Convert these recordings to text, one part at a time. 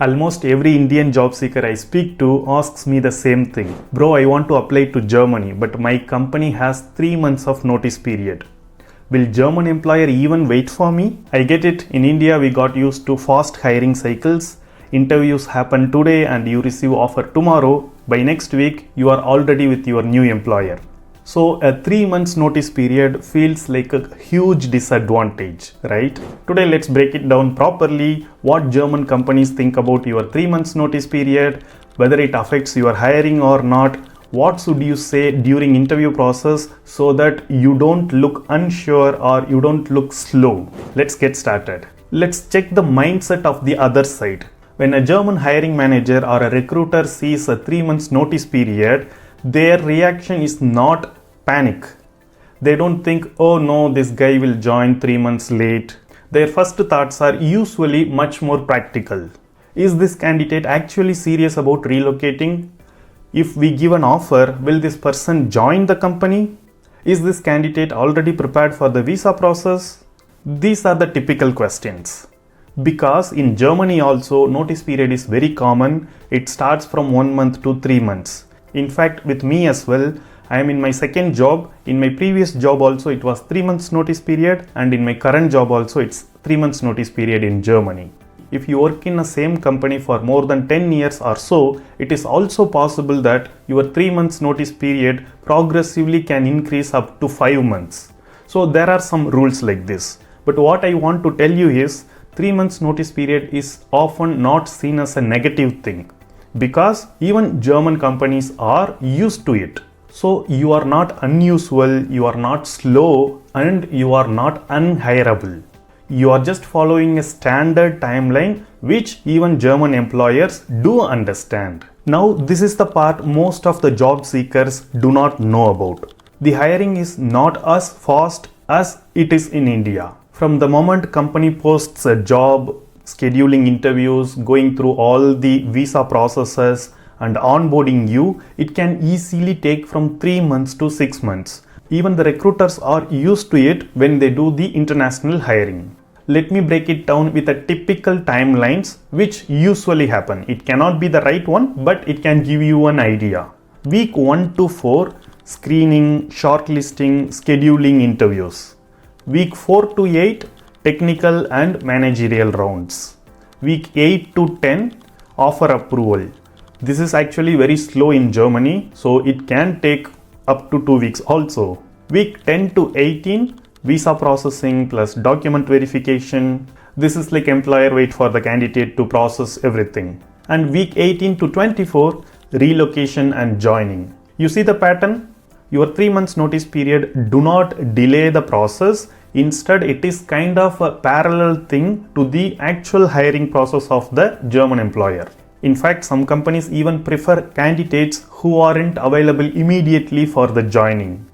Almost every Indian job seeker I speak to asks me the same thing. Bro, I want to apply to Germany, but my company has 3 months of notice period. Will German employer even wait for me? I get it. In India, we got used to fast hiring cycles. Interviews happen today and you receive offer tomorrow. By next week, you are already with your new employer. So a 3 months notice period feels like a huge disadvantage, right? Today, let's break it down properly. What German companies think about your 3 months notice period, whether it affects your hiring or not. What should you say during interview process so that you don't look unsure or you don't look slow? Let's get started. Let's check the mindset of the other side. When a German hiring manager or a recruiter sees a 3 months notice period, their reaction is not panic. They don't think, oh no, this guy will join 3 months late. Their first thoughts are usually much more practical. Is this candidate actually serious about relocating? If we give an offer, will this person join the company? Is this candidate already prepared for the visa process? These are the typical questions. Because in Germany also, notice period is very common. It starts from 1 month to 3 months. In fact, with me as well, I am in my second job. In my previous job also, it was 3 months notice period, and in my current job also, it's 3 months notice period in Germany. If you work in the same company for more than 10 years or so, it is also possible that your 3 months notice period progressively can increase up to 5 months. So there are some rules like this. But what I want to tell you is 3 months notice period is often not seen as a negative thing, because even German companies are used to it. So you are not unusual, you are not slow, and you are not unhireable. You are just following a standard timeline which even German employers do understand. Now this is the part most of the job seekers do not know about. The hiring is not as fast as it is in India. From the moment company posts a job, scheduling interviews, going through all the visa processes and onboarding you, it can easily take from 3 months to 6 months. Even the recruiters are used to it when they do the international hiring. Let me break it down with a typical timelines which usually happen. It cannot be the right one, but it can give you an idea. Week 1 to 4, screening, shortlisting, scheduling interviews. Week 4 to 8, technical and managerial rounds. Week 8 to 10, offer approval. This is actually very slow in Germany, so it can take up to 2 weeks also. Week 10 to 18, visa processing plus document verification. This is like employer wait for the candidate to process everything. And week 18 to 24, relocation and joining. You see the pattern? Your 3 months notice period do not delay the process. Instead, it is kind of a parallel thing to the actual hiring process of the German employer. In fact, some companies even prefer candidates who aren't available immediately for the joining.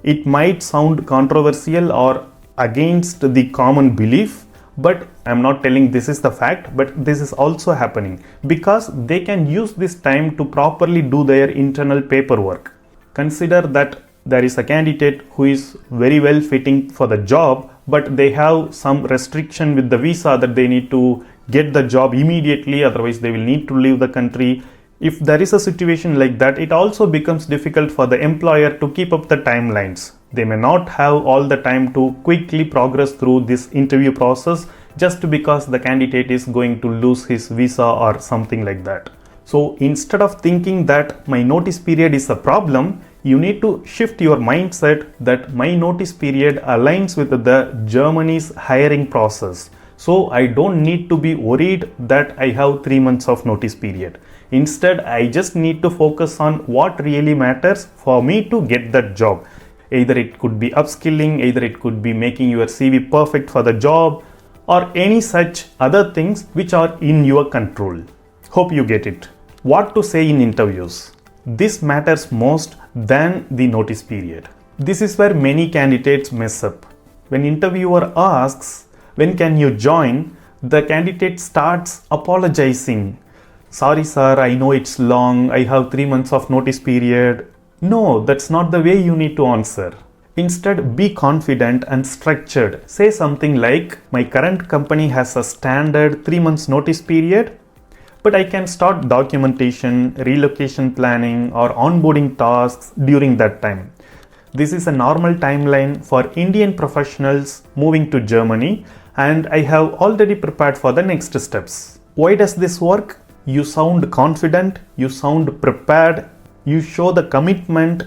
It might sound controversial or against the common belief, but I'm not telling this is the fact, but this is also happening because they can use this time to properly do their internal paperwork. Consider that there is a candidate who is very well fitting for the job, but they have some restriction with the visa that they need to get the job immediately, otherwise they will need to leave the country. If there is a situation like that, it also becomes difficult for the employer to keep up the timelines. They may not have all the time to quickly progress through this interview process just because the candidate is going to lose his visa or something like that. So instead of thinking that my notice period is a problem, you need to shift your mindset that my notice period aligns with the Germany's hiring process. So I don't need to be worried that I have 3 months of notice period. Instead, I just need to focus on what really matters for me to get that job. Either it could be upskilling, either it could be making your CV perfect for the job, or any such other things which are in your control. Hope you get it. What to say in interviews? This matters most than the notice period. This is where many candidates mess up. When interviewer asks, when can you join? The candidate starts apologizing. Sorry sir, I know it's long, I have 3 months of notice period. No, that's not the way you need to answer. Instead, be confident and structured. Say something like, my current company has a standard 3 months notice period, but I can start documentation, relocation planning, or onboarding tasks during that time. This is a normal timeline for Indian professionals moving to Germany, and I have already prepared for the next steps. Why does this work? You sound confident, you sound prepared, you show the commitment,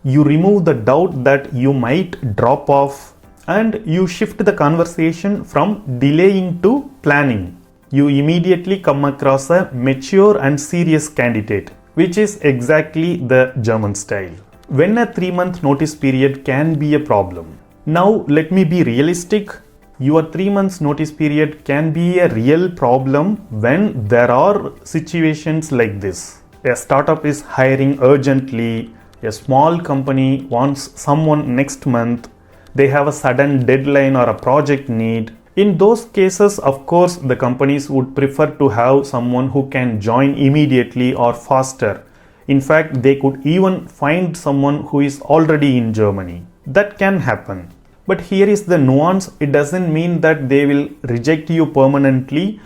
you remove the doubt that you might drop off, and you shift the conversation from delaying to planning. You immediately come across a mature and serious candidate, which is exactly the German style. When a 3-month notice period can be a problem. Now let me be realistic. Your 3 months notice period can be a real problem when there are situations like this. A startup is hiring urgently, a small company wants someone next month, they have a sudden deadline or a project need. In those cases, of course, the companies would prefer to have someone who can join immediately or faster. In fact, they could even find someone who is already in Germany. That can happen. But here is the nuance. It doesn't mean that they will reject you permanently,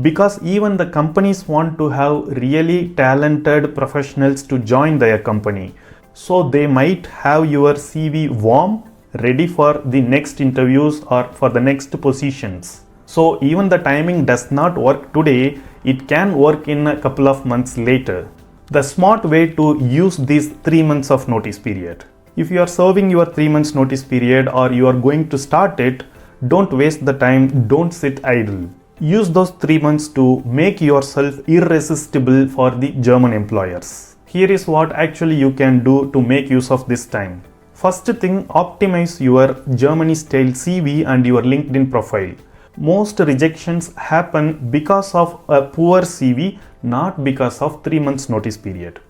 because even the companies want to have really talented professionals to join their company. So they might have your CV warm, ready for the next interviews or for the next positions. So even the timing does not work today, it can work in a couple of months later. The smart way to use these 3 months of notice period. If you are serving your 3 months notice period or you are going to start it, don't waste the time, don't sit idle. Use those 3 months to make yourself irresistible for the German employers. Here is what actually you can do to make use of this time. First thing, optimize your Germany style CV and your LinkedIn profile. Most rejections happen because of a poor CV, not because of 3 months notice period.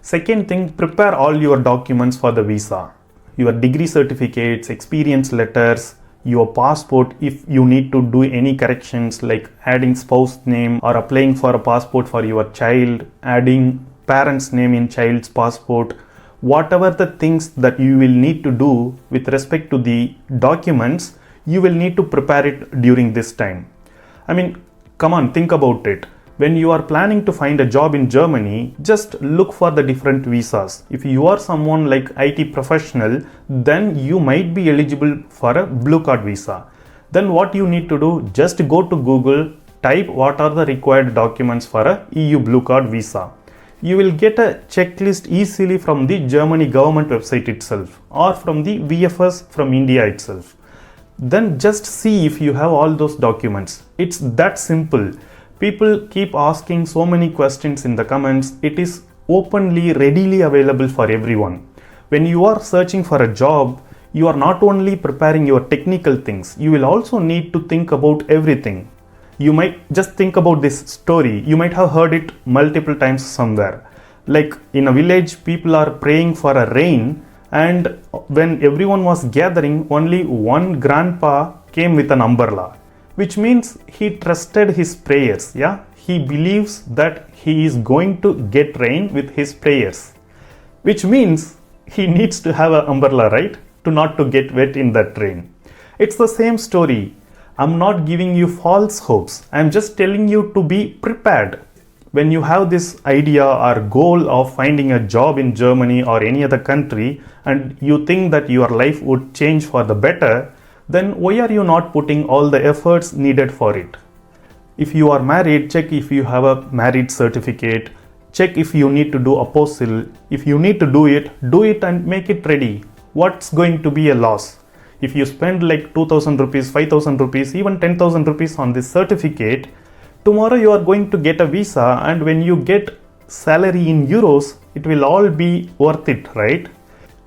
Second thing, prepare all your documents for the visa. Your degree certificates, experience letters, your passport if you need to do any corrections like adding spouse name or applying for a passport for your child, adding parents' name in child's passport. Whatever the things that you will need to do with respect to the documents, you will need to prepare it during this time. I mean, come on, think about it. When you are planning to find a job in Germany, just look for the different visas. If you are someone like IT professional, then you might be eligible for a blue card visa. Then what you need to do, just go to Google, type what are the required documents for a EU blue card visa. You will get a checklist easily from the Germany government website itself or from the VFS from India itself. Then just see if you have all those documents. It's that simple. People keep asking so many questions in the comments. It is openly, readily available for everyone. When you are searching for a job, you are not only preparing your technical things, you will also need to think about everything. You might just think about this story. You might have heard it multiple times somewhere. Like in a village, people are praying for a rain, and when everyone was gathering, only one grandpa came with an umbrella, which means he trusted his prayers. Yeah, he believes that he is going to get rain with his prayers, which means he needs to have an umbrella, right? To not to get wet in that rain. It's the same story. I'm not giving you false hopes. I'm just telling you to be prepared. When you have this idea or goal of finding a job in Germany or any other country and you think that your life would change for the better, then why are you not putting all the efforts needed for it? If you are married, check if you have a marriage certificate. Check if you need to do apostle. If you need to do it and make it ready. What's going to be a loss? If you spend like 2,000 rupees, 5,000 rupees, even 10,000 rupees on this certificate, tomorrow you are going to get a visa, and when you get salary in euros, it will all be worth it, right?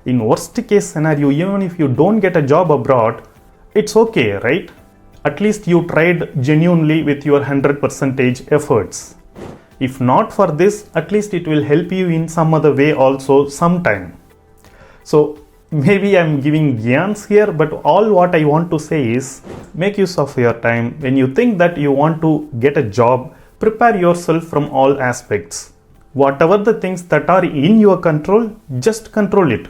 In worst case scenario, even if you don't get a job abroad, it's okay, right? At least you tried genuinely with your 100% efforts. If not for this, at least it will help you in some other way also sometime. So maybe I'm giving gyans here, but all what I want to say is make use of your time. When you think that you want to get a job, prepare yourself from all aspects. Whatever the things that are in your control, just control it.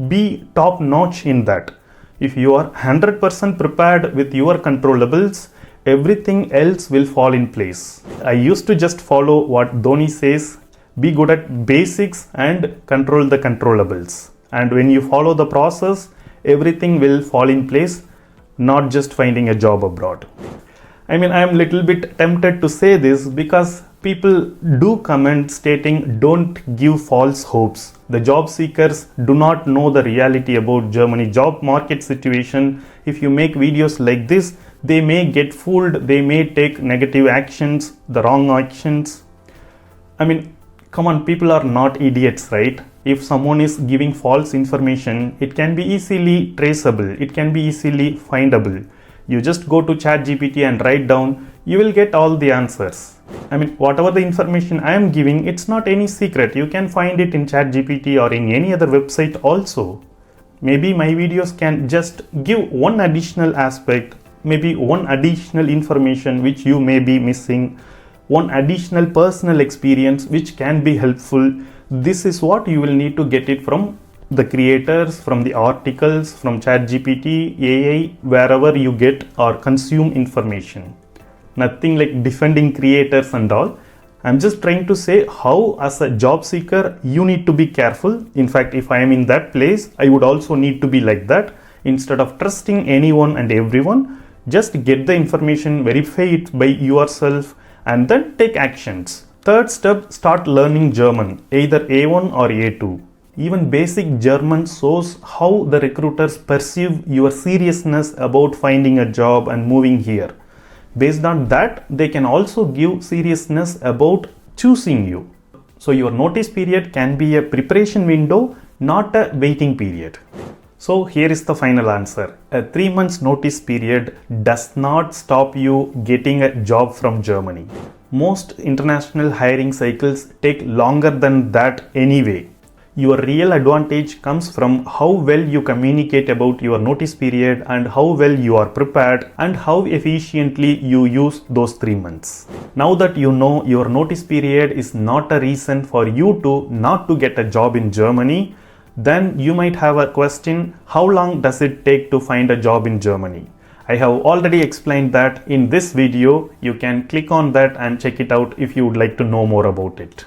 Be top notch in that. If you are 100% prepared with your controllables, everything else will fall in place. I used to just follow what Dhoni says, be good at basics and control the controllables. And when you follow the process, everything will fall in place, not just finding a job abroad. I mean, I am little bit tempted to say this because people do comment stating don't give false hopes. The job seekers do not know the reality about Germany job market situation. If you make videos like this, they may get fooled, they may take negative actions, the wrong actions. I mean, come on, people are not idiots, right? If someone is giving false information, it can be easily traceable, it can be easily findable. You just go to ChatGPT and write down, you will get all the answers. I mean, whatever the information I am giving, it's not any secret. You can find it in ChatGPT or in any other website also. Maybe my videos can just give one additional aspect, maybe one additional information which you may be missing, one additional personal experience which can be helpful. This is what you will need to get it from the creators, from the articles, from ChatGPT, AI, wherever you get or consume information. Nothing like defending creators and all. I'm just trying to say how as a job seeker you need to be careful. In fact, if I am in that place, I would also need to be like that. Instead of trusting anyone and everyone, just get the information, verify it by yourself and then take actions. Third step, start learning German, either A1 or A2. Even basic German shows how the recruiters perceive your seriousness about finding a job and moving here. Based on that, they can also give seriousness about choosing you. So your notice period can be a preparation window, not a waiting period. So here is the final answer. A 3 months notice period does not stop you getting a job from Germany. Most international hiring cycles take longer than that anyway. Your real advantage comes from how well you communicate about your notice period and how well you are prepared and how efficiently you use those 3 months. Now that you know your notice period is not a reason for you to not to get a job in Germany, then you might have a question, how long does it take to find a job in Germany? I have already explained that in this video. You can click on that and check it out if you would like to know more about it.